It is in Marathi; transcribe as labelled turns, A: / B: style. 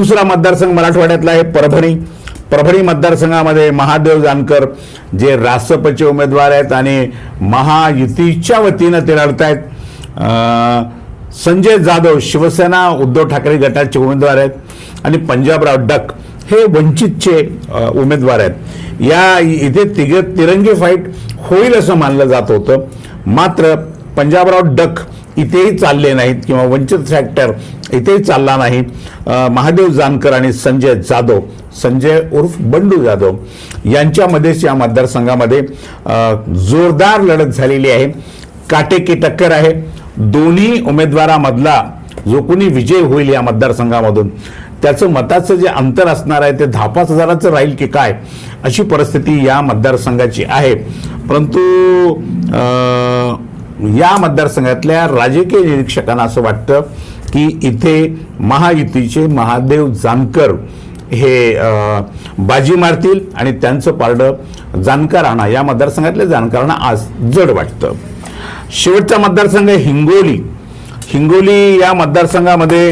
A: दुसरा मतदारसंघ मराठवाड्यातला आहे परभणी. परभणी मतदारसंघामध्ये महादेव जानकर जे रासपचे उमेदवार आहेत आणि महायुतीच्या वतीनं ते लढत आहेत. संजय जाधव शिवसेना उद्धव ठाकरे गटाचे उमेदवार आहेत आणि पंजाबराव डक हे वंचितचे उमेदवार आहेत. या इथे तिरंगी फाईट होईल असं मानलं जात होतं. मात्र पंजाबराव डक इथेही चालले नाहीत किंवा वंचित फॅक्टर इथेही चालला नाही. महादेव जानकर आणि संजय जाधव, संजय उर्फ बंडू जाधव यांच्यामध्येच या मतदारसंघामध्ये जोरदार लढत झालेली आहे. काटेकी टक्कर आहे. दोन्ही उमेदवारामधला जो कोणी विजय होईल या मतदारसंघामधून त्याचं मताचं जे अंतर असणार आहे ते 10-5 हजाराचं राहील की काय अशी परिस्थिती या मतदारसंघाची आहे. परंतु या मतदारसंघातल्या राजकीय निरीक्षकांना असं वाटतं की इथे महायुतीचे महादेव जानकर हे बाजी मारतील आणि त्यांचं पारडं जानकरांना, या मतदारसंघातल्या जानकरांना आज जड वाटतं. शेवटचा मतदारसंघ हिंगोली. हिंगोली या मतदारसंघामध्ये